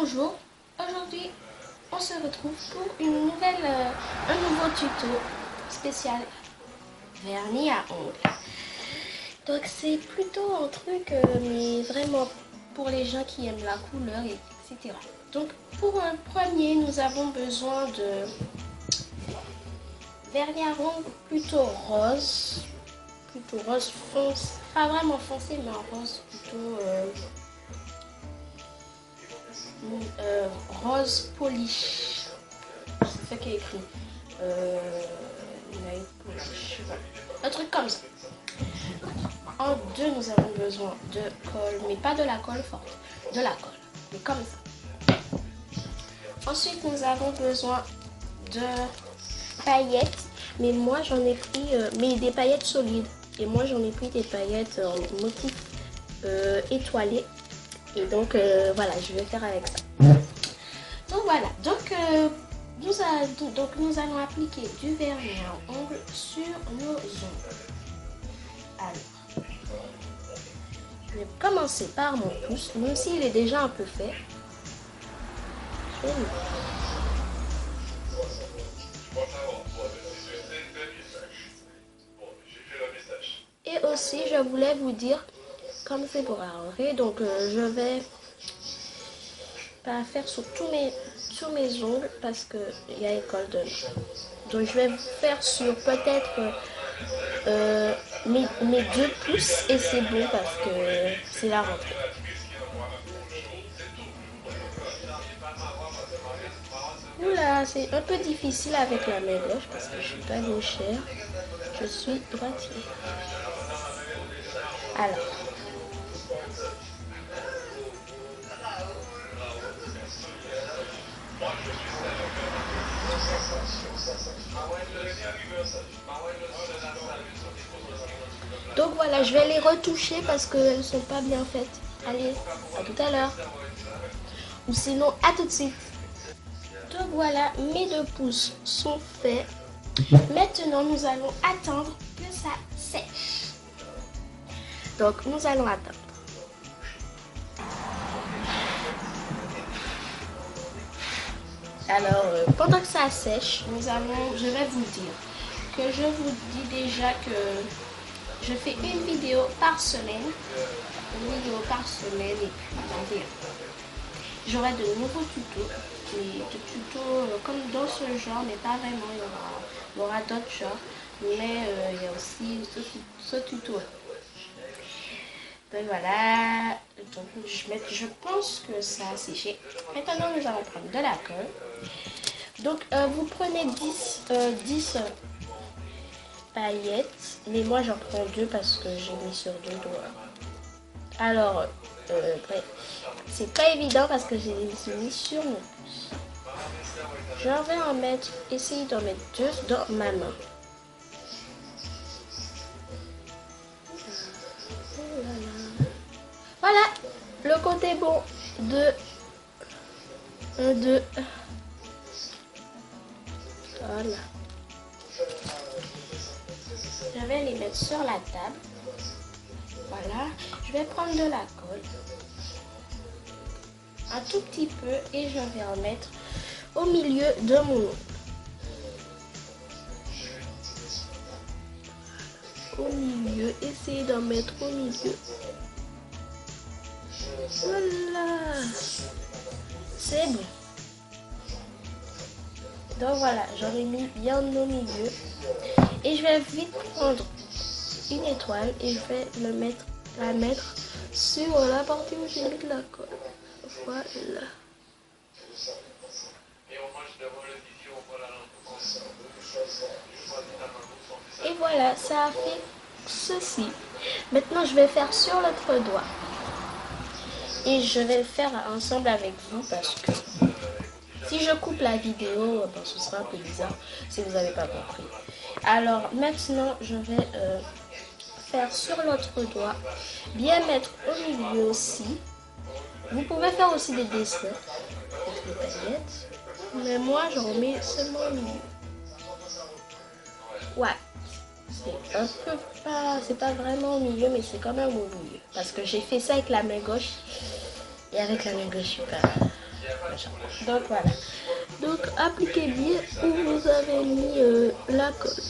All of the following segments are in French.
Bonjour, aujourd'hui on se retrouve pour un nouveau tuto spécial vernis à ongles. Donc c'est plutôt un truc mais vraiment pour les gens qui aiment la couleur etc. Donc pour un premier nous avons besoin de vernis à ongles plutôt rose foncé, pas vraiment foncé mais un rose plutôt rose polish, c'est ça qui est écrit, light polish, voilà. Un truc comme ça. En deux, nous avons besoin de colle, mais pas de la colle forte, de la colle, mais comme ça. Ensuite, nous avons besoin de paillettes, mais moi j'en ai pris, mais des paillettes solides, et moi j'en ai pris des paillettes en motif étoilé. Et donc voilà, je vais faire avec ça. Donc voilà, nous allons appliquer du vernis à ongles sur nos ongles. Alors, je vais commencer par mon pouce, même s'il est déjà un peu fait. Et aussi, je voulais vous dire, comme c'est pour arranger, donc je vais pas faire sur tous mes ongles parce qu'il y a école de main. Donc je vais faire sur peut-être mes 2 pouces et c'est bon parce que c'est la rentrée. Oula, c'est un peu difficile avec la main gauche parce que je suis pas gauchère, je suis droitier. Alors. Donc voilà, je vais les retoucher parce qu'elles ne sont pas bien faites. Allez, à tout à l'heure. Ou sinon, à tout de suite. Donc voilà, mes 2 pouces sont faits. Maintenant, nous allons attendre que ça sèche. Donc, nous allons attendre. Alors, pendant que ça sèche, je vais vous dire que je vous dis déjà que je fais une vidéo par semaine. Et puis, j'aurai de nouveaux tutos. Des tutos comme dans ce genre, mais pas vraiment. Il y aura d'autres genres. Mais il y a aussi ce tuto. Donc voilà. Donc, je pense que ça a séché. Maintenant, nous allons prendre de la colle. Donc, vous prenez 10 paillettes, mais moi j'en prends 2 parce que j'ai mis sur 2 doigts. Alors, c'est pas évident parce que j'ai mis sur mon pouce. Je vais essayer d'en mettre 2 dans ma main. Voilà, le côté bon de 1, 2. Voilà. Je vais les mettre sur la table. Voilà. Je vais prendre de la colle. Un tout petit peu et je vais en mettre au milieu de mon ongle. Au milieu. Essayez d'en mettre au milieu. Voilà. C'est bon. Donc voilà, j'en ai mis bien au milieu. Et je vais vite prendre une étoile et je vais la mettre sur la partie où j'ai mis de la colle. Voilà. Et voilà, ça a fait ceci. Maintenant, je vais faire sur l'autre doigt. Et je vais le faire ensemble avec vous parce que si je coupe la vidéo, ce sera un peu bizarre si vous n'avez pas compris. Alors maintenant, je vais faire sur l'autre doigt, bien mettre au milieu aussi. Vous pouvez faire aussi des dessins avec des paillettes, mais moi j'en mets seulement au milieu. Ouais, c'est pas vraiment au milieu, mais c'est quand même au milieu. Parce que j'ai fait ça avec la main gauche, et avec la main gauche, je suis pas machin. Donc voilà. Donc appliquez bien où vous avez mis la colle.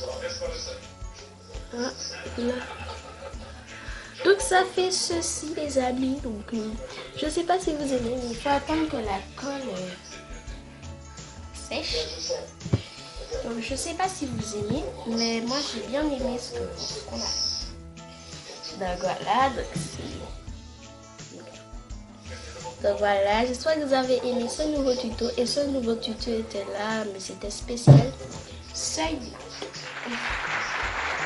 Voilà. Donc ça fait ceci les amis. Donc je sais pas si vous aimez, mais il faut attendre que la colle sèche. Donc je sais pas si vous aimez, mais moi j'ai bien aimé ce qu'on a. Donc voilà, donc voilà, j'espère que vous avez aimé ce nouveau tuto. Et ce nouveau tuto était là, mais c'était spécial. Celui-là.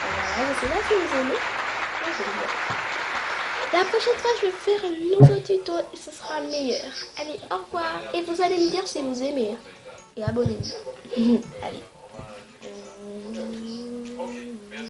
Voilà, je sais pas si vous aimez. Moi, j'aime bien. La prochaine fois, je vais faire un nouveau tuto et ce sera meilleur. Allez, au revoir. Et vous allez me dire si vous aimez. Et abonnez-vous. Allez.